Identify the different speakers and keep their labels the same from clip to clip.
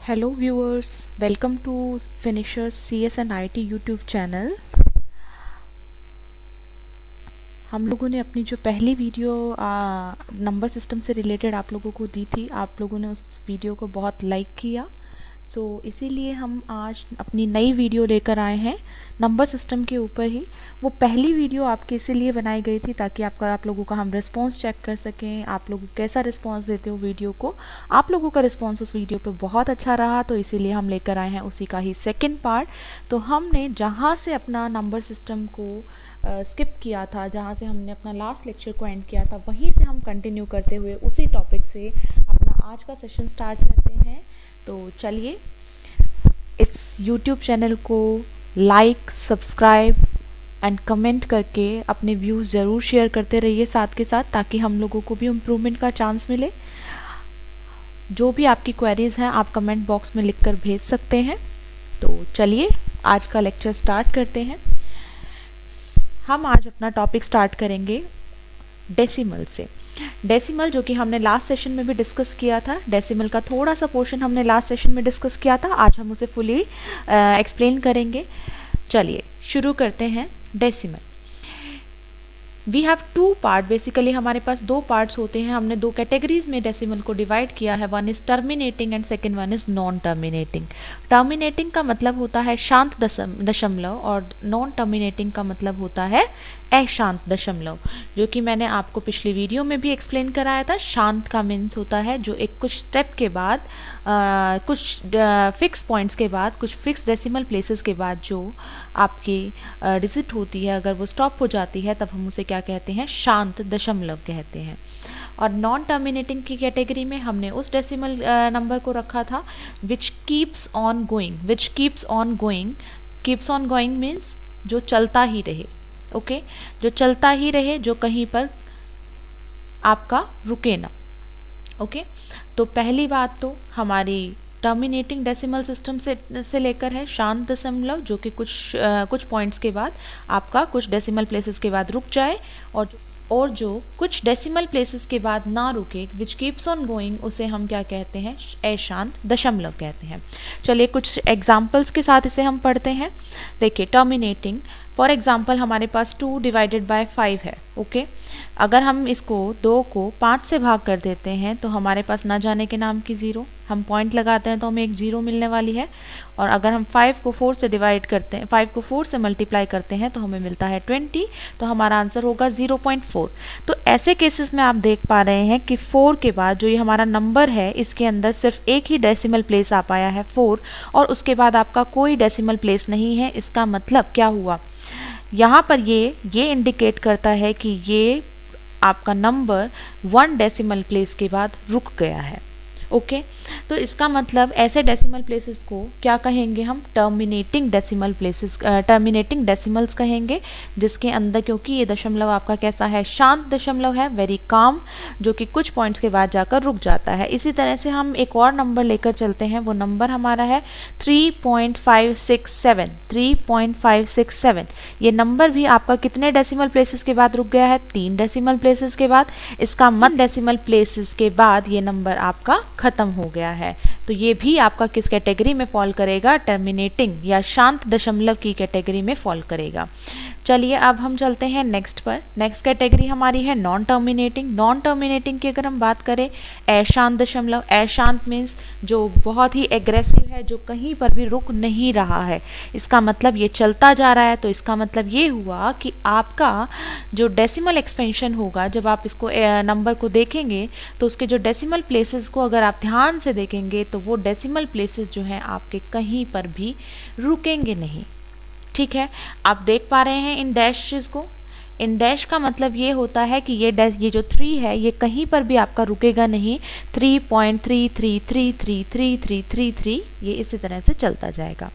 Speaker 1: Hello viewers, welcome to Finishers CS and IT YouTube channel. हम लोगों ने अपनी जो पहली वीडियो नंबर सिस्टम से रिलेटेड आप लोगों को दी थी, आप लोगों ने उस वीडियो को बहुत लाइक किया। इसीलिए हम आज अपनी नई वीडियो लेकर आए हैं नंबर सिस्टम के ऊपर ही। वो पहली वीडियो आपके इसीलिए बनाई गई थी ताकि आप लोगों का हम रिस्पांस चेक कर सकें, आप लोग कैसा रिस्पांस देते हो वीडियो को। आप लोगों का रिस्पांस उस वीडियो पे बहुत अच्छा रहा, तो इसीलिए हम लेकर आए हैं उसी का ही सेकंड पार्ट। तो हमने जहाँ से अपना नंबर सिस्टम को स्किप किया था, जहाँ से हमने अपना लास्ट लेक्चर को एंड किया था, वहीं से हम कंटिन्यू करते हुए उसी टॉपिक से अपना आज का सेशन स्टार्ट करते हैं। तो चलिए इस YouTube चैनल को लाइक, सब्सक्राइब एंड कमेंट करके अपने व्यूज़ ज़रूर शेयर करते रहिए साथ के साथ, ताकि हम लोगों को भी इम्प्रूवमेंट का चांस मिले। जो भी आपकी क्वेरीज़ हैं आप कमेंट बॉक्स में लिखकर भेज सकते हैं। तो चलिए आज का लेक्चर स्टार्ट करते हैं। हम आज अपना टॉपिक स्टार्ट करेंगे डेसिमल से। डेसिमल जो कि हमने लास्ट सेशन में भी डिस्कस किया था, डेसिमल का थोड़ा सा पोर्शन हमने लास्ट सेशन में डिस्कस किया था, आज हम उसे फुली एक्सप्लेन करेंगे। चलिए शुरू करते हैं। Decimal we have two part, basically हमारे पास दो पार्ट्स होते हैं। हमने दो कैटेगरीज में डेसिमल को डिवाइड किया है, one is terminating and second one is non terminating. Terminating का मतलब होता है शांत दशमलव और नॉन टर्मिनेटिंग का मतलब होता है अशांत दशमलव, जो कि मैंने आपको पिछली वीडियो में भी एक्सप्लेन कराया था। शांत का मीन्स होता है जो एक कुछ स्टेप के बाद कुछ फिक्स पॉइंट्स के बाद, कुछ फिक्स डेसिमल प्लेसेस के बाद जो आपकी डिजिट होती है, अगर वो स्टॉप हो जाती है तब हम उसे क्या कहते हैं, शांत दशमलव कहते हैं। और नॉन टर्मिनेटिंग की कैटेगरी में हमने उस डेसिमल नंबर को रखा था which keeps on going. Which keeps on going, keeps on going means जो चलता ही रहे। ओके जो चलता ही रहे, जो कहीं पर आपका रुके ना। ओके तो पहली बात तो हमारी टर्मिनेटिंग डेसिमल सिस्टम से लेकर है शांत दशमलव, जो कि कुछ पॉइंट्स के बाद आपका कुछ डेसिमल प्लेसेस के बाद रुक जाए, और जो कुछ डेसिमल प्लेसेस के बाद ना रुके, विच कीप्स ऑन गोइंग, उसे हम क्या कहते हैं, अशांत दशमलव कहते हैं। चलिए कुछ एग्जाम्पल्स के साथ इसे हम पढ़ते हैं। देखिए टर्मिनेटिंग, फॉर एग्जाम्पल हमारे पास 2 डिवाइडेड बाय 5 है। ओके अगर हम इसको 2 को 5 से भाग कर देते हैं तो हमारे पास ना जाने के नाम की 0, हम पॉइंट लगाते हैं तो हमें एक 0 मिलने वाली है। और अगर हम 5 को 4 से डिवाइड करते हैं, 5 को 4 से मल्टीप्लाई करते हैं तो हमें मिलता है 20, तो हमारा आंसर होगा 0.4। तो ऐसे केसेस में आप देख पा रहे हैं कि 4 के बाद जो ये हमारा नंबर है, इसके अंदर सिर्फ एक ही डेसिमल प्लेस आ पाया है 4, और उसके बाद आपका कोई डेसिमल प्लेस नहीं है। इसका मतलब क्या हुआ, यहाँ पर ये इंडिकेट करता है कि ये आपका नंबर 1 डेसिमल प्लेस के बाद रुक गया है। ओके तो इसका मतलब ऐसे डेसिमल प्लेसेस को क्या कहेंगे हम, terminating decimal places, terminating decimals कहेंगे, जिसके अंदर क्योंकि ये दशमलव आपका कैसा है, शांत दशमलव है, वेरी काम, जो कि कुछ पॉइंट्स के बाद जाकर रुक जाता है। इसी तरह से हम एक और नंबर लेकर चलते हैं, वो नंबर हमारा है 3.567। 3.567 ये नंबर भी आपका कितने डेसिमल प्लेसेस के बाद रुक गया है, 3 डेसिमल प्लेसेस के बाद। इसका मतलब डेसिमल प्लेसेस के बाद ये नंबर आपका खत्म हो गया है। तो ये भी आपका किस कैटेगरी में फॉल करेगा, टर्मिनेटिंग या शांत दशमलव की कैटेगरी में फॉल करेगा। चलिए अब हम चलते हैं नेक्स्ट पर। नेक्स्ट कैटेगरी हमारी है नॉन टर्मिनेटिंग। नॉन टर्मिनेटिंग की अगर हम बात करें, अशांत दशमलव। अशांत मीन्स जो बहुत ही एग्रेसिव है, जो कहीं पर भी रुक नहीं रहा है, इसका मतलब ये चलता जा रहा है। तो इसका मतलब ये हुआ कि आपका जो डेसिमल एक्सपेंशन होगा, जब आप इसको नंबर को देखेंगे तो उसके जो डेसिमल प्लेसेस को अगर आप ध्यान से देखेंगे तो वो डेसिमल प्लेसेस जो हैं आपके कहीं पर भी रुकेंगे नहीं। ठीक है, आप देख पा रहे हैं इन डैशेस को। इन डैश का मतलब ये होता है कि ये जो 3 है ये कहीं पर भी आपका रुकेगा नहीं। 3.33333333 ये इसी तरह से चलता जाएगा।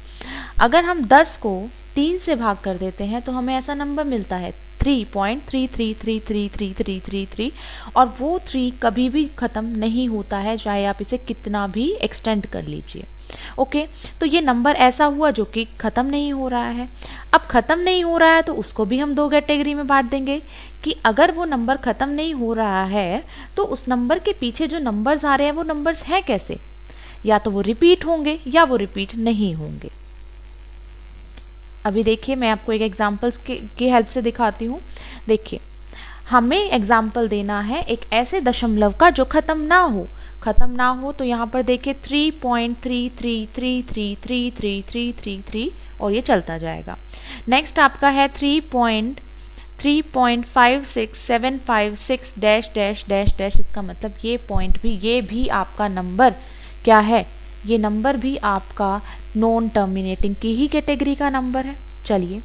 Speaker 1: अगर हम 10 को 3 से भाग कर देते हैं तो हमें ऐसा नंबर मिलता है 3.33333333, और वो 3 कभी भी ख़त्म नहीं होता है, चाहे आप इसे कितना भी एक्सटेंड कर लीजिए। ओके तो ये नंबर ऐसा हुआ जो कि ख़त्म नहीं हो रहा है। अब ख़त्म नहीं हो रहा है तो उसको भी हम दो कैटेगरी में बांट देंगे कि अगर वो नंबर ख़त्म नहीं हो रहा है तो उस नंबर के पीछे जो नंबर्स आ रहे हैं वो नंबर्स हैं कैसे। या तो वो रिपीट होंगे या वो रिपीट नहीं होंगे। अभी देखिए मैं आपको एक एग्जाम्पल्स की हेल्प से दिखाती हूँ। देखिए हमें एग्जाम्पल देना है एक ऐसे दशमलव का जो ख़त्म ना हो तो यहाँ पर देखिए 3.33333333 और ये चलता जाएगा। नेक्स्ट आपका है 3.5675 डैश डैश डैश डैश, इसका मतलब ये पॉइंट भी, ये भी आपका नंबर क्या है, ये नंबर भी आपका नॉन टर्मिनेटिंग की ही कैटेगरी का नंबर है। चलिए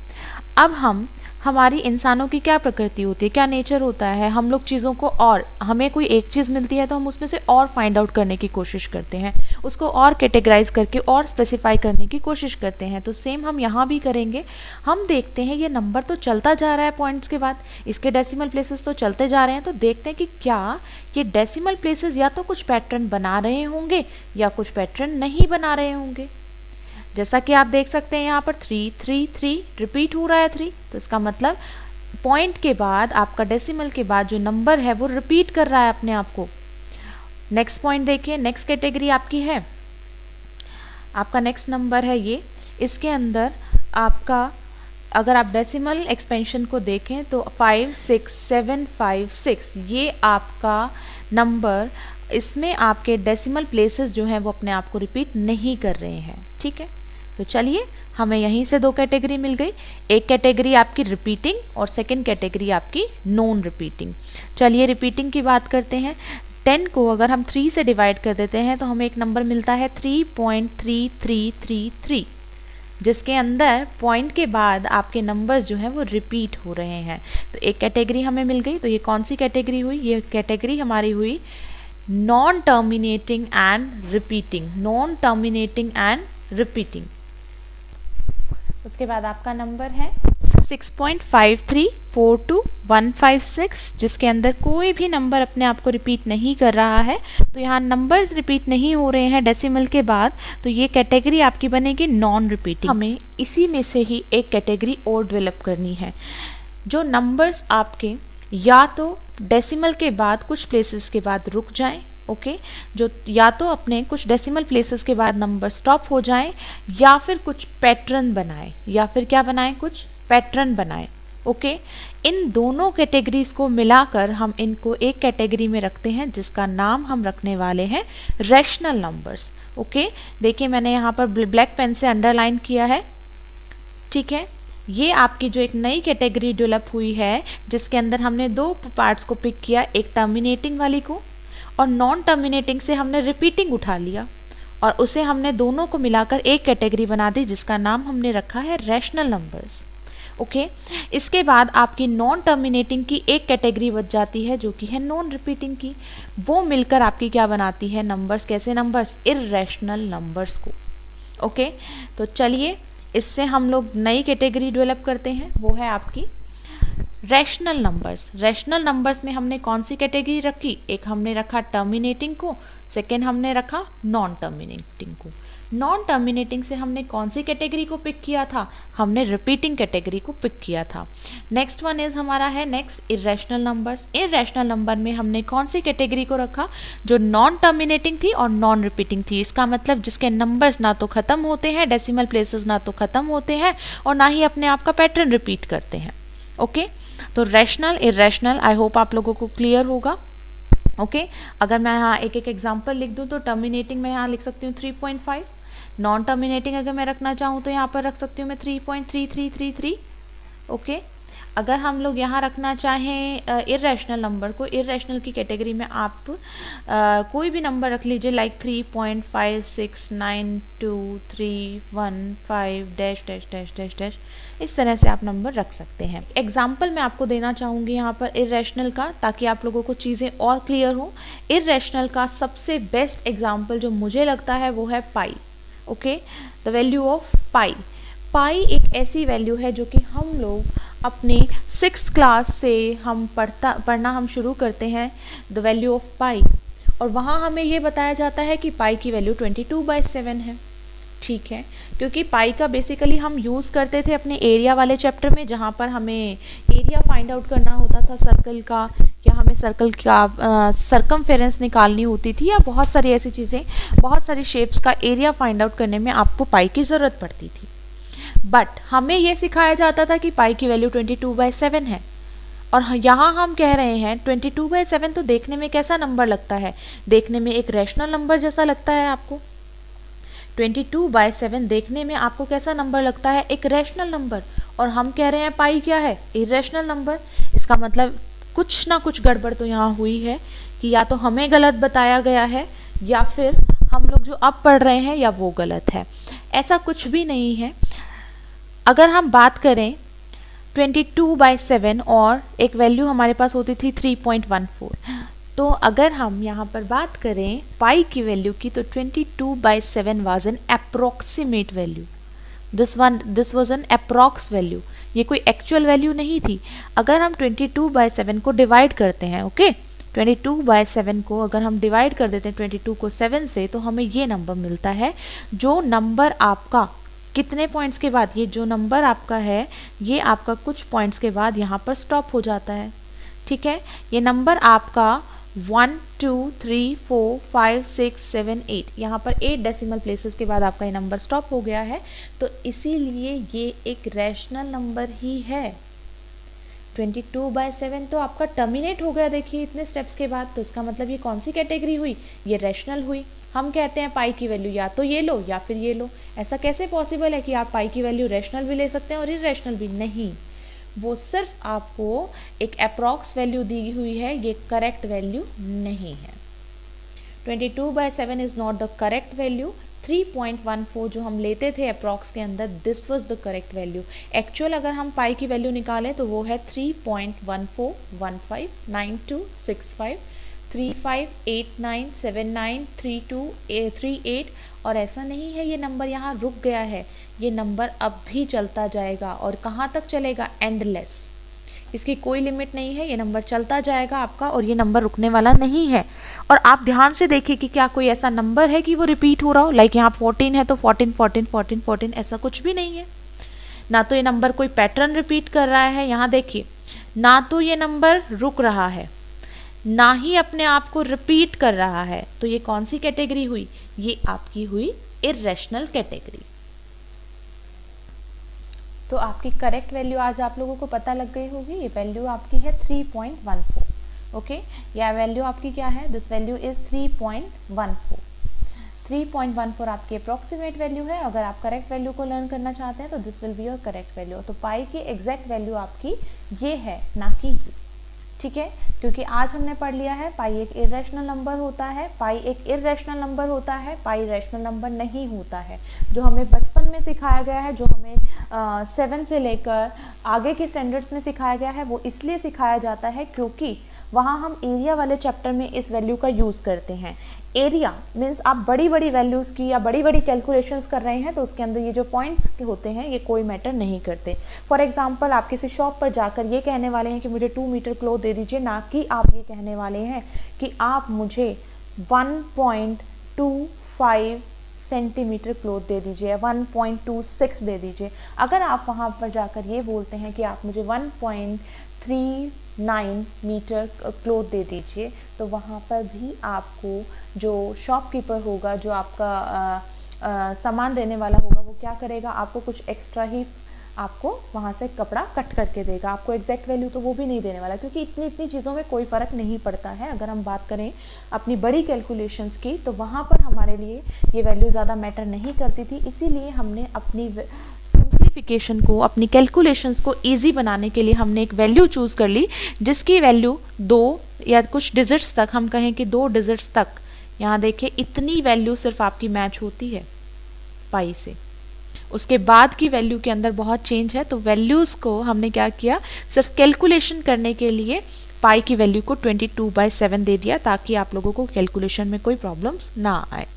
Speaker 1: अब हमारी इंसानों की क्या प्रकृति होती है, क्या नेचर होता है, हम लोग चीज़ों को, और हमें कोई एक चीज़ मिलती है तो हम उसमें से और फाइंड आउट करने की कोशिश करते हैं, उसको और कैटेगराइज करके और स्पेसिफाई करने की कोशिश करते हैं। तो सेम हम यहाँ भी करेंगे। हम देखते हैं ये नंबर तो चलता जा रहा है पॉइंट्स के बाद, इसके डेसिमल प्लेसेस तो चलते जा रहे हैं, तो देखते हैं कि क्या ये डेसिमल प्लेसेस या तो कुछ पैटर्न बना रहे होंगे या कुछ पैटर्न नहीं बना रहे होंगे। जैसा कि आप देख सकते हैं यहाँ पर 333 रिपीट हो रहा है 3, तो इसका मतलब पॉइंट के बाद आपका डेसिमल के बाद जो नंबर है वो रिपीट कर रहा है अपने आप को। नेक्स्ट पॉइंट देखिए, नेक्स्ट कैटेगरी आपकी है, आपका नेक्स्ट नंबर है ये, इसके अंदर आपका अगर आप डेसिमल एक्सपेंशन को देखें तो 56756, ये आपका नंबर, इसमें आपके डेसिमल प्लेसेस जो हैं वो अपने आप को रिपीट नहीं कर रहे हैं। ठीक है, तो चलिए हमें यहीं से दो कैटेगरी मिल गई, एक कैटेगरी आपकी रिपीटिंग और सेकंड कैटेगरी आपकी नॉन रिपीटिंग। चलिए रिपीटिंग की बात करते हैं। 10 को अगर हम 3 से डिवाइड कर देते हैं तो हमें एक नंबर मिलता है 3.3333, जिसके अंदर पॉइंट के बाद आपके नंबर्स जो हैं वो रिपीट हो रहे हैं। तो एक कैटेगरी हमें मिल गई। तो ये कौन सी कैटेगरी हुई, ये कैटेगरी हमारी हुई non terminating and repeating, non terminating and repeating. उसके बाद आपका नंबर है 6.5342156, जिसके अंदर कोई भी नंबर अपने आप को रिपीट नहीं कर रहा है। तो यहाँ नंबर्स रिपीट नहीं हो रहे हैं डेसिमल के बाद, तो ये कैटेगरी आपकी बनेगी नॉन रिपीटिंग। हमें इसी में से ही एक कैटेगरी और डेवलप करनी है, जो नंबर्स आपके या तो डेसिमल के बाद कुछ प्लेसेस के बाद रुक जाएं, ओके, जो या तो अपने कुछ डेसिमल प्लेसेस के बाद नंबर स्टॉप हो जाएं, या फिर कुछ पैटर्न बनाएं, या फिर क्या बनाएं, कुछ पैटर्न बनाएं। ओके, इन दोनों कैटेगरीज को मिलाकर हम इनको एक कैटेगरी में रखते हैं, जिसका नाम हम रखने वाले हैं रैशनल नंबर्स। ओके, देखिए मैंने यहाँ पर ब्लैक पेन से अंडरलाइन किया है। ठीक है, ये आपकी जो एक नई कैटेगरी डेवलप हुई है, जिसके अंदर हमने दो पार्ट्स को पिक किया, एक टर्मिनेटिंग वाली को और नॉन टर्मिनेटिंग से हमने रिपीटिंग उठा लिया और उसे हमने दोनों को मिलाकर एक कैटेगरी बना दी, जिसका नाम हमने रखा है रैशनल नंबर्स। ओके, इसके बाद आपकी नॉन टर्मिनेटिंग की एक कैटेगरी बच जाती है, जो कि है नॉन रिपीटिंग की। वो मिलकर आपकी क्या बनाती है, नंबर्स। कैसे नंबर्स, इर्रेशनल नंबर्स को। ओके, तो चलिए इससे हम लोग नई कैटेगरी डेवलप करते हैं, वो है आपकी रैशनल नंबर्स। रैशनल नंबर्स में हमने कौन सी कैटेगरी रखी, एक हमने रखा टर्मिनेटिंग को, सेकेंड हमने रखा नॉन टर्मिनेटिंग को। नॉन टर्मिनेटिंग से हमने कौन सी कैटेगरी को पिक किया था, हमने रिपीटिंग कैटेगरी को पिक किया था। नेक्स्ट वन इज हमारा है next irrational numbers. Irrational number में हमने कौन सी कैटेगरी को रखा, जो नॉन टर्मिनेटिंग थी और नॉन रिपीटिंग थी। इसका मतलब जिसके नंबर्स ना तो खत्म होते हैं, डेसिमल प्लेसेस ना तो खत्म होते हैं और ना ही अपने आप का पैटर्न रिपीट करते हैं। ओके, तो रैशनल, इर्रेशनल, आई होप आप लोगों को क्लियर होगा। ओके, अगर मैं यहाँ एक एक एग्जांपल लिख दूँ तो टर्मिनेटिंग में यहाँ लिख सकती हूँ 3.5, नॉन टर्मिनेटिंग अगर मैं रखना चाहूँ तो यहाँ पर रख सकती हूँ मैं 3.3333। ओके, अगर हम लोग यहाँ रखना चाहें इर्रेशनल नंबर को, इर्रेशनल की कैटेगरी में आप कोई भी नंबर रख लीजिए, like 3.5692315 dash dash dash dash dash, इस तरह से आप नंबर रख सकते हैं। एग्जाम्पल मैं आपको देना चाहूँगी यहाँ पर इर्रेशनल का, ताकि आप लोगों को चीज़ें और क्लियर हो। इर्रेशनल का सबसे बेस्ट एग्जाम्पल जो मुझे लगता है वो है पाई। ओके, द वैल्यू ऑफ पाई। पाई एक ऐसी वैल्यू है जो कि हम लोग अपने 6th क्लास से हम पढ़ना हम शुरू करते हैं, द वैल्यू ऑफ पाई, और वहाँ हमें ये बताया जाता है कि पाई की वैल्यू 22/7 है। ठीक है, क्योंकि पाई का बेसिकली हम यूज़ करते थे अपने एरिया वाले चैप्टर में, जहाँ पर हमें एरिया फाइंड आउट करना होता था सर्कल का, या हमें सर्कल का सरकमफेरेंस निकालनी होती थी, या बहुत सारी ऐसी चीज़ें, बहुत सारी शेप्स का एरिया फाइंड आउट करने में आपको पाई की ज़रूरत पड़ती थी। बट हमें ये सिखाया जाता था कि पाई की वैल्यू 22/7 है, और यहाँ हम कह रहे हैं 22/7 तो देखने में कैसा नंबर लगता है? देखने में एक रैशनल नंबर जैसा लगता है आपको। 22/7 देखने में आपको कैसा नंबर लगता है? एक रैशनल नंबर। और हम कह रहे हैं पाई क्या है? Irrational number. इसका मतलब कुछ ना कुछ गड़बड़ तो यहाँ हुई है, कि या तो हमें गलत बताया गया है, या फिर हम लोग जो अब पढ़ रहे हैं या वो गलत है। ऐसा कुछ भी नहीं है। अगर हम बात करें 22/7 और एक वैल्यू हमारे पास होती थी 3.14, तो अगर हम यहाँ पर बात करें पाई की वैल्यू की, तो 22/7 was an approximate value. This was an approx value, ये कोई एक्चुअल वैल्यू नहीं थी। अगर हम 22/7 को डिवाइड करते हैं, ओके, 22/7 को अगर हम डिवाइड कर देते हैं 22 को 7 से, तो हमें ये नंबर मिलता है। जो नंबर आपका कितने पॉइंट्स के बाद, ये जो नंबर आपका है ये आपका कुछ पॉइंट्स के बाद यहाँ पर स्टॉप हो जाता है। ठीक है, ये नंबर आपका 1 2 3 4 5 6 7 8, यहाँ पर 8 डेसिमल प्लेसेस के बाद आपका ये नंबर स्टॉप हो गया है, तो इसीलिए ये एक रैशनल नंबर ही है। 22/7 तो आपका टर्मिनेट हो गया, देखिए इतने स्टेप्स के बाद, तो इसका मतलब ये कौन सी कैटेगरी हुई? ये रैशनल हुई। हम कहते हैं पाई की वैल्यू या तो ये लो या फिर ये लो। ऐसा कैसे पॉसिबल है कि आप पाई की वैल्यू रैशनल भी ले सकते हैं और इरेशनल भी? नहीं, वो सिर्फ आपको एक अप्रॉक्स वैल्यू दी हुई है, ये करेक्ट वैल्यू नहीं है। 22/7 is not the correct value. 3.14 जो हम लेते थे अप्रॉक्स के अंदर, this was the correct value. Actual अगर हम पाई की वैल्यू निकालें तो वो है 3.14159265 3589793238, और ऐसा नहीं है ये नंबर यहाँ रुक गया है, ये नंबर अब भी चलता जाएगा। और कहाँ तक चलेगा? एंडलेस। इसकी कोई लिमिट नहीं है, ये नंबर चलता जाएगा आपका, और ये नंबर रुकने वाला नहीं है। और आप ध्यान से देखिए कि क्या कोई ऐसा नंबर है कि वो रिपीट हो रहा हो, लाइक यहाँ 14 है तो 14 14 14 14, ऐसा कुछ भी नहीं है। ना तो ये नंबर कोई पैटर्न रिपीट कर रहा है, यहाँ देखिए, ना तो ये नंबर रुक रहा है, ना ही अपने आप को रिपीट कर रहा है। तो ये कौन सी कैटेगरी हुई? ये आपकी हुई इरेशनल कैटेगरी। तो आपकी करेक्ट वैल्यू आज आप लोगों को पता लग गई होगी। ये वैल्यू आपकी है 3.14। ओके, या वैल्यू आपकी क्या है? This value is 3.14। 3.14 आपकी अप्रॉक्सीमेट वैल्यू है। अगर आप करेक्ट वैल्यू को लर्न करना चाहते हैं तो this will be your correct value. तो पाई की एग्जैक्ट वैल्यू आपकी ये है, ना कि ये। ठीक है, क्योंकि आज हमने पढ़ लिया है पाई एक इरेशनल नंबर होता है, पाई एक इरेशनल नंबर होता है, पाई रैशनल नंबर नहीं होता है। जो हमें बचपन में सिखाया गया है, जो हमें 7 से लेकर आगे के स्टैंडर्ड्स में सिखाया गया है, वो इसलिए सिखाया जाता है क्योंकि वहाँ हम एरिया वाले चैप्टर में इस वैल्यू का यूज़ करते हैं। एरिया मीन्स आप बड़ी बड़ी वैल्यूज़ की या बड़ी बड़ी कैलकुलेशंस कर रहे हैं, तो उसके अंदर ये जो पॉइंट्स होते हैं ये कोई मैटर नहीं करते। फॉर एग्जांपल, आप किसी शॉप पर जाकर ये कहने वाले हैं कि मुझे 2 मीटर क्लॉथ दे दीजिए, ना कि आप ये कहने वाले हैं कि आप मुझे 1.25 सेंटीमीटर क्लॉथ दे दीजिए, 1.26 दे दीजिए। अगर आप वहाँ पर जाकर ये बोलते हैं कि आप मुझे 1.39 मीटर क्लॉथ दे दीजिए, तो वहाँ पर भी आपको जो शॉपकीपर होगा, जो आपका सामान देने वाला होगा, वो क्या करेगा? आपको कुछ एक्स्ट्रा ही आपको वहाँ से कपड़ा कट करके देगा। आपको एग्जैक्ट वैल्यू तो वो भी नहीं देने वाला, क्योंकि इतनी चीज़ों में कोई फ़र्क नहीं पड़ता है। अगर हम बात करें अपनी बड़ी कैलकुलेशंस की, तो वहाँ पर हमारे लिए ये वैल्यू ज़्यादा मैटर नहीं करती थी। इसीलिए हमने अपनी सिंप्लीफिकेशन को, अपनी कैलकुलेशंस को ईजी बनाने के लिए हमने एक वैल्यू चूज़ कर ली, जिसकी वैल्यू 2 या कुछ डिजिट्स तक, हम कहें कि 2 डिजिट्स तक, यहाँ देखिए इतनी वैल्यू सिर्फ आपकी मैच होती है पाई से। उसके बाद की वैल्यू के अंदर बहुत चेंज है। तो वैल्यूज़ को हमने क्या किया, सिर्फ कैलकुलेशन करने के लिए पाई की वैल्यू को 22/7 दे दिया, ताकि आप लोगों को कैलकुलेशन में कोई प्रॉब्लम्स ना आए।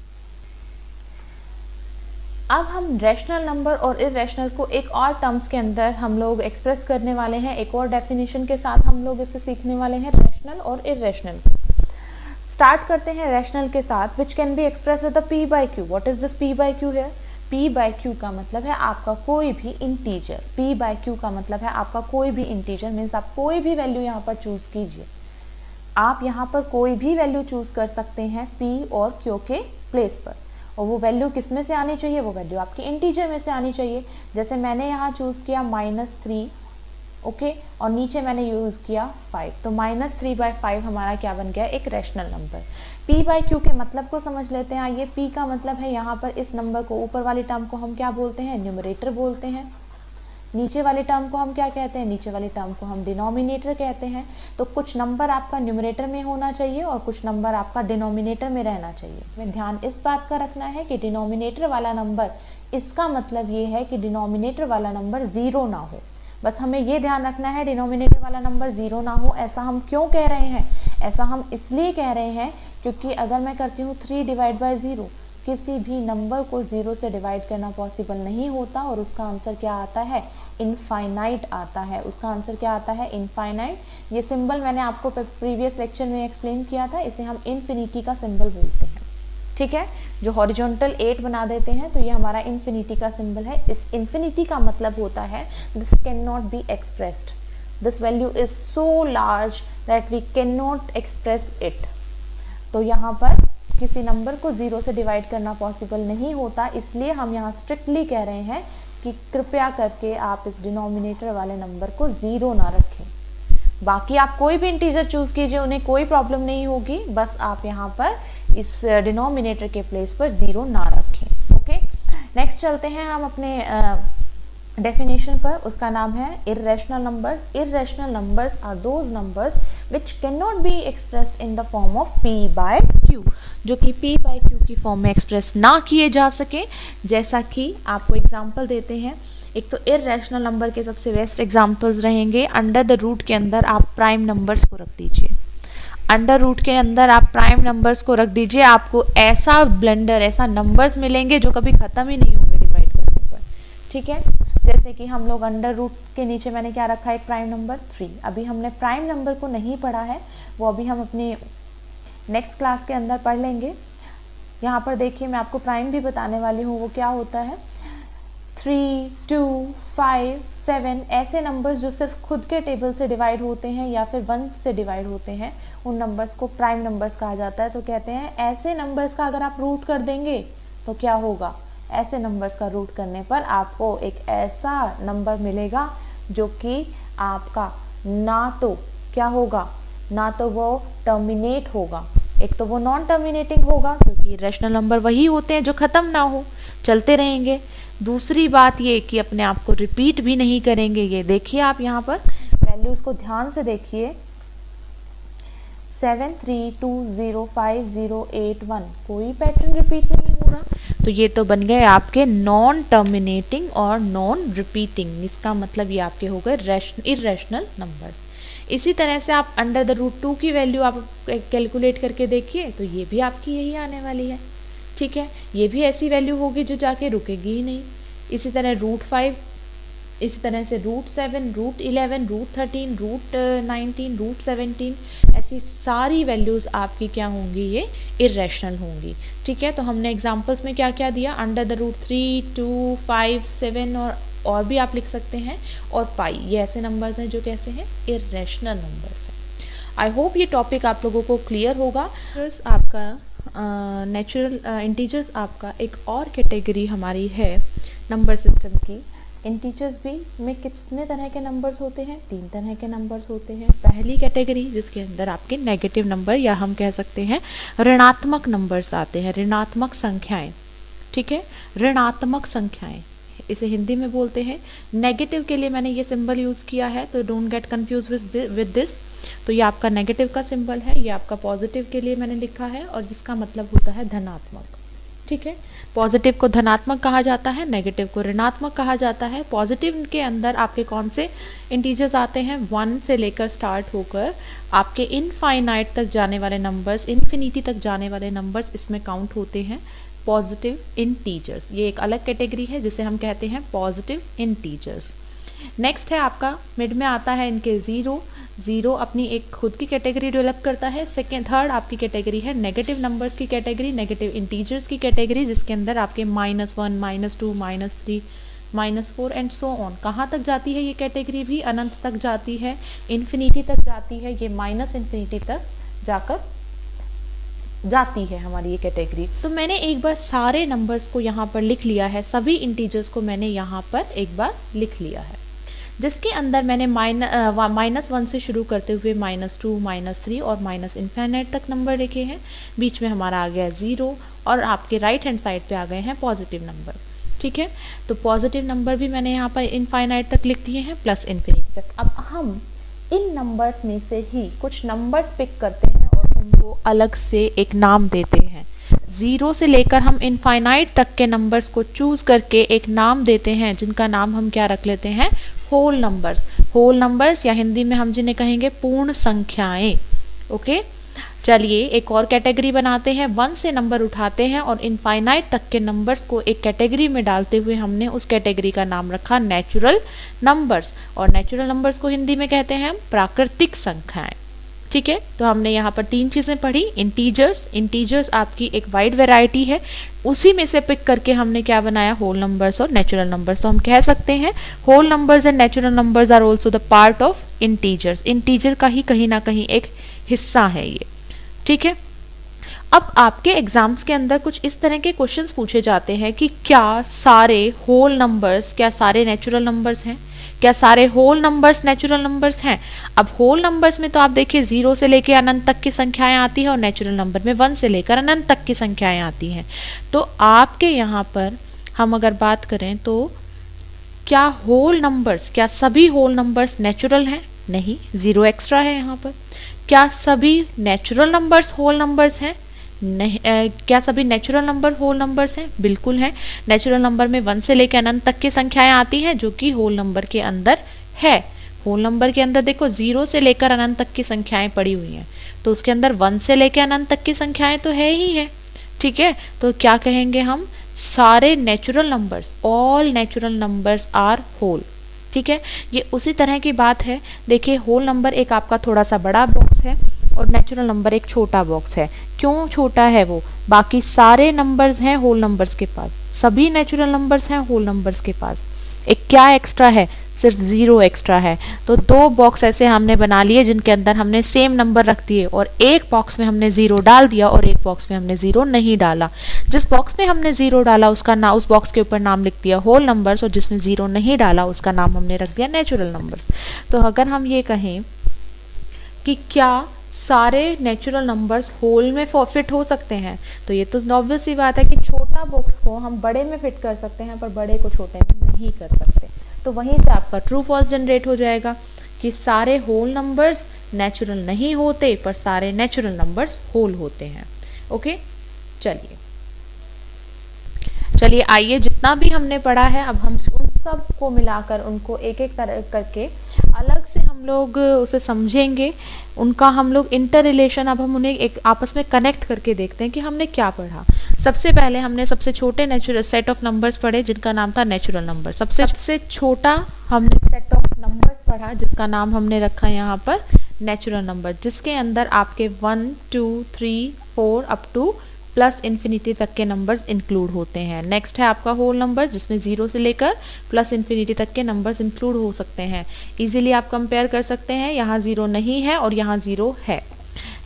Speaker 1: अब हम रैशनल नंबर और इरेशनल को एक और टर्म्स के अंदर हम लोग एक्सप्रेस करने वाले हैं। एक और डेफिनेशन के साथ हम लोग इसे सीखने वाले हैं, रैशनल और इरेशनल। स्टार्ट करते हैं रैशनल के साथ, which can be express with the p/q। What is this p/q here? p by q का मतलब है आपका कोई भी इंटीजर, p बाय q का मतलब है आपका कोई भी इंटीजर, मीन्स आप कोई भी वैल्यू यहाँ पर चूज कीजिए। आप यहाँ पर कोई भी वैल्यू चूज कर सकते हैं p और q के प्लेस पर, और वो वैल्यू किस में से आनी चाहिए, वो वैल्यू आपकी इंटीजर में से आनी चाहिए। जैसे मैंने यहाँ चूज किया -3, ओके, और नीचे मैंने यूज़ किया 5, तो -3 बाय 5 हमारा क्या बन गया, एक rational number. p by q के मतलब को समझ लेते हैं। आइए, p का मतलब है यहाँ पर इस नंबर को, ऊपर वाली टर्म को हम क्या बोलते हैं, न्यूमरेटर बोलते हैं। नीचे वाली टर्म को हम क्या कहते हैं, नीचे वाली टर्म को हम डिनोमिनेटर कहते हैं। तो कुछ नंबर आपका न्यूमरेटर में होना चाहिए और कुछ नंबर आपका डिनोमिनेटर में रहना चाहिए। में ध्यान इस बात का रखना है कि डिनोमिनेटर वाला नंबर, इसका मतलब ये है कि डिनोमिनेटर वाला नंबर 0 ना हो। बस हमें ये ध्यान रखना है डिनोमिनेटर वाला नंबर 0 ना हो। ऐसा हम क्यों कह रहे हैं, ऐसा हम इसलिए कह रहे हैं क्योंकि अगर मैं करती हूँ 3 डिवाइड बाय 0, किसी भी नंबर को 0 से डिवाइड करना पॉसिबल नहीं होता और उसका आंसर क्या आता है, इनफाइनाइट आता है। उसका आंसर क्या आता है, इनफाइनाइट। ये सिंबल मैंने आपको प्रीवियस लेक्चर में एक्सप्लेन किया था, इसे हम इन्फिनिटी का सिंबल बोलते हैं, ठीक है। जो हॉरिजॉन्टल 8 बना देते हैं तो ये हमारा इन्फिनिटी का सिंबल है। इस इन्फिनिटी का मतलब होता है this can not be expressed, this value is so large that we can not express it. तो यहाँ पर किसी नंबर को 0 से डिवाइड करना पॉसिबल नहीं होता, इसलिए हम यहाँ स्ट्रिक्टली कह रहे हैं कि कृपया करके आप इस डिनोमिनेटर वाले नंबर को 0 ना रखें। बाकी आप कोई भी इंटीजर चूज कीजिए, उन्हें कोई प्रॉब्लम नहीं होगी, बस आप यहाँ पर इस डिनोमिनेटर के प्लेस पर 0 ना रखें। ओके, नेक्स्ट चलते हैं हम अपने डेफिनेशन पर। उसका नाम है irrational numbers. Irrational numbers are those numbers which can not be expressed in the form of p by q, जो कि p बाय q की फॉर्म में एक्सप्रेस ना किए जा सके। जैसा कि आपको एग्जांपल देते हैं, एक तो इर्रेशनल नंबर के सबसे बेस्ट एग्जांपल्स रहेंगे, अंडर द रूट के अंदर आप प्राइम नंबर्स को रख दीजिए। अंडर रूट के अंदर आप प्राइम नंबर्स को रख दीजिए, आपको ऐसा ब्लेंडर, ऐसा नंबर्स मिलेंगे जो कभी ख़त्म ही नहीं होंगे डिवाइड करने पर, ठीक है। जैसे कि हम लोग अंडर रूट के नीचे मैंने क्या रखा है, एक प्राइम नंबर 3। अभी हमने प्राइम नंबर को नहीं पढ़ा है, वो अभी हम अपने नेक्स्ट क्लास के अंदर पढ़ लेंगे। यहाँ पर देखिए, मैं आपको प्राइम भी बताने वाली हूँ, वो क्या होता है। 3, 2, 5, 7 ऐसे नंबर्स जो सिर्फ खुद के टेबल से डिवाइड होते हैं या फिर 1 से डिवाइड होते हैं, उन नंबर्स को प्राइम नंबर्स कहा जाता है। तो कहते हैं ऐसे नंबर्स का अगर आप रूट कर देंगे तो क्या होगा, ऐसे नंबर्स का रूट करने पर आपको एक ऐसा नंबर मिलेगा जो कि आपका ना तो क्या होगा, ना तो वो टर्मिनेट होगा, एक तो वो नॉन टर्मिनेटिंग होगा क्योंकि रैशनल नंबर वही होते हैं जो ख़त्म ना हो, चलते रहेंगे। दूसरी बात ये कि अपने आप को रिपीट भी नहीं करेंगे। ये देखिए आप यहाँ पर वैल्यूज़ को ध्यान से देखिए, 7, 3, 2, 0, 5, 0, 8, 1, कोई पैटर्न रिपीट नहीं हो रहा। तो ये तो बन गए आपके नॉन टर्मिनेटिंग और नॉन रिपीटिंग। इसका मतलब ये आपके हो गए इर्रेशनल नंबर्स। इसी तरह से आप अंडर द रूट 2 की वैल्यू आप कैलकुलेट करके देखिए, तो ये भी आपकी यही आने वाली है, ठीक है। ये भी ऐसी वैल्यू होगी जो जाके रुकेगी ही नहीं। इसी तरह रूट 5, इसी तरह से root 7, root 11, root 13, root 19, root 17, ऐसी सारी वैल्यूज़ आपकी क्या होंगी, ये इर्रेशनल होंगी, ठीक है। तो हमने एग्जांपल्स में क्या क्या दिया, अंडर द रूट 3, 2, 5, 7 और भी आप लिख सकते हैं, और पाई, ये ऐसे नंबर्स हैं जो कैसे हैं, इर्रेशनल नंबर्स हैं। आई होप ये टॉपिक आप लोगों को क्लियर होगा। आपका नेचुरल इंटीजर्स आपका एक और कैटेगरी हमारी है नंबर सिस्टम की। इंटीजर्स भी में कितने तरह के नंबर्स होते हैं, 3 तरह के नंबर्स होते हैं। पहली कैटेगरी जिसके अंदर आपके नेगेटिव नंबर या हम कह सकते हैं ऋणात्मक नंबर्स आते हैं, ऋणात्मक संख्याएं, ठीक है, ऋणात्मक संख्याएं, इसे हिंदी में बोलते हैं। नेगेटिव के लिए मैंने ये सिंबल यूज़ किया है, तो don't get confuse with this. तो ये आपका नेगेटिव का सिंबल है, ये आपका पॉजिटिव के लिए मैंने लिखा है, और जिसका मतलब होता है धनात्मक, ठीक है। पॉजिटिव को धनात्मक कहा जाता है, नेगेटिव को ऋणात्मक कहा जाता है। पॉजिटिव के अंदर आपके कौन से इंटीजर्स आते हैं, 1 से लेकर स्टार्ट होकर आपके इनफाइनाइट तक जाने वाले नंबर्स, इन्फिनिटी तक जाने वाले नंबर्स इसमें काउंट होते हैं पॉजिटिव इंटीजर्स। ये एक अलग कैटेगरी है जिसे हम कहते हैं पॉजिटिव इंटीजर्स। नेक्स्ट है आपका मिड में आता है इनके 0, ज़ीरो अपनी एक खुद की कैटेगरी डेवलप करता है। थर्ड आपकी कैटेगरी है नेगेटिव नंबर्स की कैटेगरी, नेगेटिव इंटीजर्स की कैटेगरी, जिसके अंदर आपके -1, -2, -3, -4 एंड सो ऑन। कहाँ तक जाती है ये कैटेगरी भी? अनंत तक जाती है, इन्फिनिटी तक जाती है, ये माइनस इन्फिनिटी तक जाकर जाती है हमारी ये कैटेगरी। तो मैंने एक बार सारे नंबर्स को यहाँ पर लिख लिया है, सभी इंटीजर्स को मैंने यहाँ पर एक बार लिख लिया है, जिसके अंदर मैंने -1 से शुरू करते हुए -2, -3 और माइनस इन्फिनिट तक नंबर लिखे हैं। बीच में हमारा आ गया 0 और आपके राइट हैंड साइड पे आ गए हैं पॉजिटिव नंबर। ठीक है, तो पॉजिटिव नंबर भी मैंने यहाँ पर इनफाइनाइट तक लिख दिए हैं प्लस इन्फिनिटी तक। अब हम इन नंबर्स में से ही कुछ नंबर्स पिक करते हैं और उनको अलग से एक नाम देते हैं। 0 से लेकर हम इनफाइनाइट तक के नंबर्स को चूज करके एक नाम देते हैं, जिनका नाम हम क्या रख लेते हैं? Whole numbers. होल नंबर्स या हिंदी में हम जिन्हें कहेंगे पूर्ण संख्याएं। ओके, चलिए एक और कैटेगरी बनाते हैं। 1 से नंबर उठाते हैं और इनफाइनाइट तक के नंबर्स को एक कैटेगरी में डालते हुए हमने उस कैटेगरी का नाम रखा नेचुरल नंबर्स। और नेचुरल नंबर्स को हिंदी में कहते हैं हम प्राकृतिक संख्याएं। ठीक है, तो हमने यहाँ पर 3 चीज़ें पढ़ी। इंटीजर्स आपकी एक वाइड वैरायटी है, उसी में से पिक करके हमने क्या बनाया? होल नंबर्स और नेचुरल नंबर्स। तो हम कह सकते हैं whole numbers and natural numbers are also the part of integers. Integer का ही कहीं ना कहीं एक हिस्सा है ये। ठीक है, अब आपके एग्जाम्स के अंदर कुछ इस तरह के क्वेश्चंस पूछे जाते हैं कि क्या सारे होल नंबर्स, क्या सारे नेचुरल नंबर्स हैं? क्या सारे होल नंबर्स नेचुरल नंबर्स हैं? अब होल नंबर्स में तो आप देखिए 0 से लेकर अनंत तक की संख्याएं आती हैं और नेचुरल नंबर में 1 से लेकर अनंत तक की संख्याएं आती हैं। तो आपके यहाँ पर हम अगर बात करें तो क्या होल नंबर्स, क्या सभी होल नंबर्स नेचुरल हैं? नहीं, 0 एक्स्ट्रा है यहाँ पर। क्या सभी नेचुरल नंबर्स होल नंबर्स हैं? नहीं। क्या सभी नेचुरल नंबर होल नंबर्स हैं? बिल्कुल हैं। नेचुरल नंबर में 1 से लेकर अनंत तक की संख्याएं आती हैं, जो कि होल नंबर के अंदर है। होल नंबर के अंदर देखो 0 से लेकर अनंत तक की संख्याएं पड़ी हुई हैं, तो उसके अंदर 1 से लेकर अनंत तक की संख्याएं तो है ही है। ठीक है, तो क्या कहेंगे हम? सारे natural numbers, all natural numbers are whole. ठीक है, ये उसी तरह की बात है। देखिए होल नंबर एक आपका थोड़ा सा बड़ा बॉक्स है और नेचुरल नंबर एक छोटा बॉक्स है। क्यों छोटा है वो? बाकी सारे नंबर्स हैं होल नंबर्स के पास, सभी नेचुरल नंबर्स हैं होल नंबर्स के पास। एक क्या एक्स्ट्रा है? सिर्फ 0 एक्स्ट्रा है। तो 2 बॉक्स ऐसे हमने बना लिए जिनके अंदर हमने सेम नंबर रख दिए, और एक बॉक्स में हमने 0 डाल दिया और एक बॉक्स में हमने 0 नहीं डाला। जिस बॉक्स में हमने 0 डाला उस बॉक्स के ऊपर नाम लिख दिया होल नंबर्स, और जिसमें 0 नहीं डाला उसका नाम हमने रख दिया नेचुरल नंबर्स। तो अगर हम ये कहें कि क्या सारे नेचुरल नंबर्स होल में फिट हो सकते हैं, तो ये तो ऑब्वियस सी बात है कि छोटा बॉक्स को हम बड़े में फिट कर सकते हैं पर बड़े को छोटे में नहीं कर सकते। तो वहीं से आपका ट्रू फॉल्स जनरेट हो जाएगा कि सारे होल नंबर्स नेचुरल नहीं होते पर सारे नेचुरल नंबर्स होल होते हैं। ओके, चलिए आइए, जितना भी हमने पढ़ा है अब हम उन सब को मिलाकर उनको एक एक तरह करके अलग से हम लोग उसे समझेंगे, उनका हम लोग इंटर रिलेशन, अब हम उन्हें एक आपस में कनेक्ट करके देखते हैं कि हमने क्या पढ़ा। सबसे पहले हमने सबसे छोटे नेचुरल सेट ऑफ नंबर्स पढ़े जिनका नाम था नेचुरल नंबर। सबसे छोटा हमने सेट ऑफ नंबर्स पढ़ा जिसका नाम हमने रखा यहाँ पर नेचुरल नंबर, जिसके अंदर आपके 1, 2, 3, 4 अप टू प्लस इन्फिनिटी तक के नंबर्स इंक्लूड होते हैं। नेक्स्ट है आपका होल नंबर्स, जिसमें 0 से लेकर प्लस इन्फिनिटी तक के नंबर्स इंक्लूड हो सकते हैं। इजीली आप कंपेयर कर सकते हैं, यहाँ 0 नहीं है और यहाँ 0 है।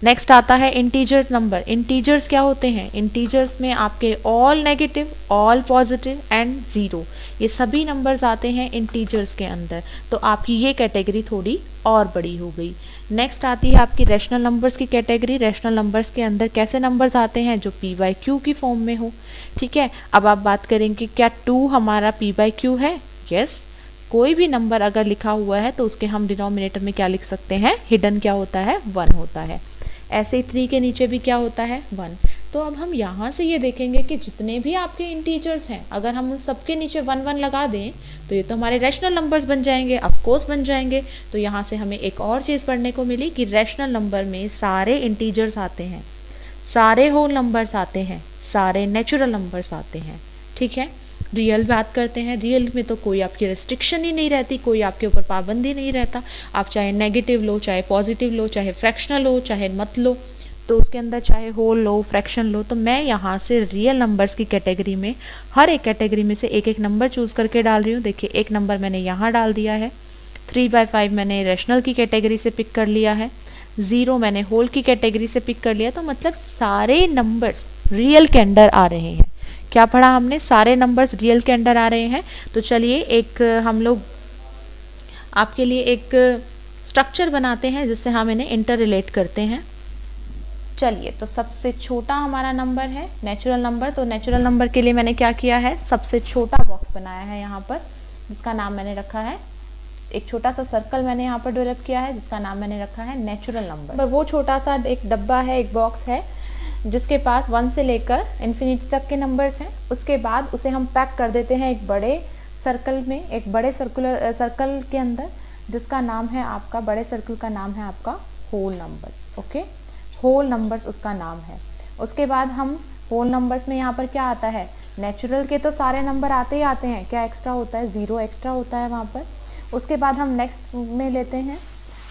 Speaker 1: नेक्स्ट आता है इंटीजर्स नंबर। इंटीजर्स क्या होते हैं? इंटीजर्स में आपके all negative, all positive and 0, ये सभी नंबर्स आते हैं इंटीजर्स के अंदर। तो आपकी ये कैटेगरी थोड़ी और बड़ी हो गई। नेक्स्ट आती है आपकी रैशनल नंबर्स की कैटेगरी। रैशनल नंबर्स के अंदर कैसे नंबर्स आते हैं? जो p/q की फॉर्म में हो। ठीक है, अब आप बात करेंगे क्या 2 हमारा p/q है? यस, कोई भी नंबर अगर लिखा हुआ है तो उसके हम डिनोमिनेटर में क्या लिख सकते हैं? हिडन क्या होता है? 1 होता है। ऐसे ही 3 के नीचे भी क्या होता है? 1। तो अब हम यहाँ से ये देखेंगे कि जितने भी आपके इंटीजर्स हैं, अगर हम उन सबके नीचे 1 1 लगा दें तो ये तो हमारे रैशनल नंबर्स बन जाएंगे, ऑफकोर्स बन जाएंगे। तो यहाँ से हमें एक और चीज़ पढ़ने को मिली कि रैशनल नंबर में सारे इंटीजर्स आते हैं, सारे होल नंबर्स आते हैं, सारे नेचुरल नंबर्स आते हैं। ठीक है, रियल बात करते हैं, रियल में तो कोई आपकी रिस्ट्रिक्शन ही नहीं रहती, कोई आपके ऊपर पाबंदी नहीं रहता, आप चाहे नेगेटिव लो, चाहे पॉजिटिव लो, चाहे फ्रैक्शनल हो, चाहे मत लो, तो उसके अंदर चाहे होल लो, फ्रैक्शन लो। तो मैं यहाँ से रियल नंबर्स की कैटेगरी में हर एक कैटेगरी में से एक एक नंबर चूज़ करके डाल रही हूँ। देखिए एक नंबर मैंने यहाँ डाल दिया है, 3/5 मैंने रैशनल की कैटेगरी से पिक कर लिया है, 0 मैंने होल की कैटेगरी से पिक कर लिया। तो मतलब सारे नंबर्स रियल के अंडर आ रहे हैं। क्या पढ़ा हमने? सारे नंबर्स रियल के अंडर आ रहे हैं। तो चलिए एक हम लोग आपके लिए एक स्ट्रक्चर बनाते हैं जिससे हम इन्हें इंटर रिलेट करते हैं। चलिए, तो सबसे छोटा हमारा नंबर है नेचुरल नंबर। तो नेचुरल नंबर के लिए मैंने क्या किया है, सबसे छोटा बॉक्स बनाया है यहाँ पर, जिसका नाम मैंने रखा है, एक छोटा सा सर्कल मैंने यहाँ पर डेवलप किया है जिसका नाम मैंने रखा है नेचुरल नंबर। वो छोटा सा एक डब्बा है, एक बॉक्स है जिसके पास 1 से लेकर इन्फिनिटी तक के नंबर्स हैं। उसके बाद उसे हम पैक कर देते हैं एक बड़े सर्कल में, एक बड़े सर्कल के अंदर, जिसका नाम है आपका, बड़े सर्कल का नाम है आपका whole numbers. Okay, whole numbers उसका नाम है। उसके बाद हम होल नंबर्स में यहाँ पर क्या आता है, नेचुरल के तो सारे नंबर आते ही आते हैं, क्या एक्स्ट्रा होता है, 0 एक्स्ट्रा होता है वहाँ पर। उसके बाद हम नेक्स्ट में लेते हैं,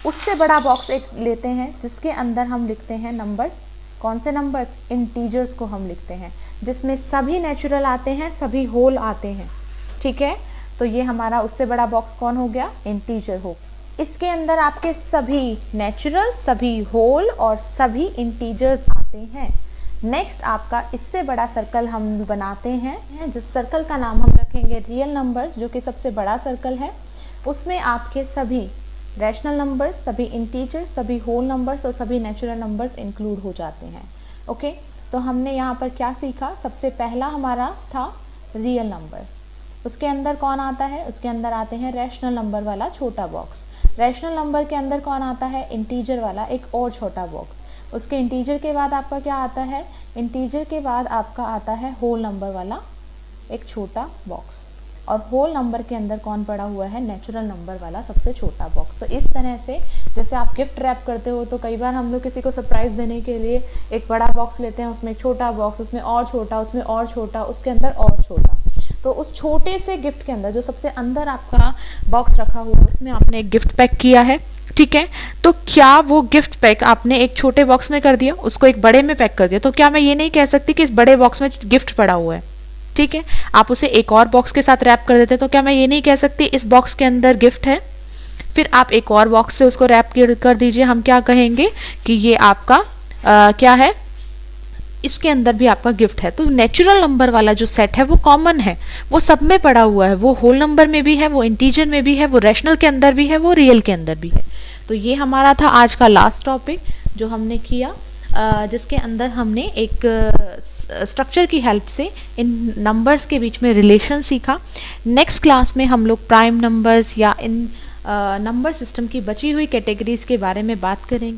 Speaker 1: उससे बड़ा बॉक्स एक लेते हैं जिसके अंदर हम लिखते हैं नंबर्स। कौन से नंबर्स? इंटीजर्स को हम लिखते हैं, जिसमें सभी नेचुरल आते हैं, सभी होल आते हैं। ठीक है, तो ये हमारा उससे बड़ा बॉक्स कौन हो गया, इंटीजर हो। इसके अंदर आपके सभी नेचुरल, सभी होल और सभी इंटीजर्स आते हैं। नेक्स्ट आपका इससे बड़ा सर्कल हम बनाते हैं, जिस सर्कल का नाम हम रखेंगे रियल नंबर्स, जो कि सबसे बड़ा सर्कल है। उसमें आपके सभी रैशनल नंबर्स, सभी इंटीजर्स, सभी होल नंबर्स और सभी नेचुरल नंबर्स इंक्लूड हो जाते हैं। ओके, तो हमने यहाँ पर क्या सीखा, सबसे पहला हमारा था रियल नंबर्स। उसके अंदर कौन आता है, उसके अंदर आते हैं रैशनल नंबर वाला छोटा बॉक्स। रैशनल नंबर के अंदर कौन आता है, इंटीजर वाला एक और छोटा बॉक्स। उसके इंटीजर के बाद आपका क्या आता है, इंटीजर के बाद आपका आता है होल नंबर वाला एक छोटा बॉक्स। और होल नंबर के अंदर कौन पड़ा हुआ है, नेचुरल नंबर वाला सबसे छोटा बॉक्स। तो इस तरह से जैसे आप गिफ्ट रैप करते हो, तो कई बार हम लोग किसी को सरप्राइज़ देने के लिए एक बड़ा बॉक्स लेते हैं, उसमें एक छोटा बॉक्स, उसमें और छोटा, उसमें और छोटा, उसके अंदर और छोटा। तो उस छोटे से गिफ्ट के अंदर जो सबसे अंदर आपका बॉक्स रखा हुआ है, उसमें आपने एक गिफ्ट पैक किया है। ठीक है, तो क्या वो गिफ्ट पैक आपने एक छोटे बॉक्स में कर दिया, उसको एक बड़े में पैक कर दिया, तो क्या मैं ये नहीं कह सकती कि इस बड़े बॉक्स में गिफ्ट पड़ा हुआ है। ठीक है, आप उसे एक और बॉक्स के साथ रैप कर देते, तो क्या मैं ये नहीं कह सकती इस बॉक्स के अंदर गिफ्ट है। फिर आप एक और बॉक्स से उसको रैप कर दीजिए, हम क्या कहेंगे कि ये आपका क्या है, इसके अंदर भी आपका गिफ्ट है। तो नेचुरल नंबर वाला जो सेट है वो कॉमन है, वो सब में पड़ा हुआ है, वो होल नंबर में भी है, वो इंटीजर में भी है, वो रैशनल के अंदर भी है, वो रियल के अंदर भी है। तो ये हमारा था आज का लास्ट टॉपिक जो हमने किया, जिसके अंदर हमने एक स्ट्रक्चर की हेल्प से इन नंबर्स के बीच में रिलेशन सीखा। नेक्स्ट क्लास में हम लोग प्राइम नंबर्स या इन नंबर सिस्टम की बची हुई कैटेगरीज के बारे में बात करेंगे।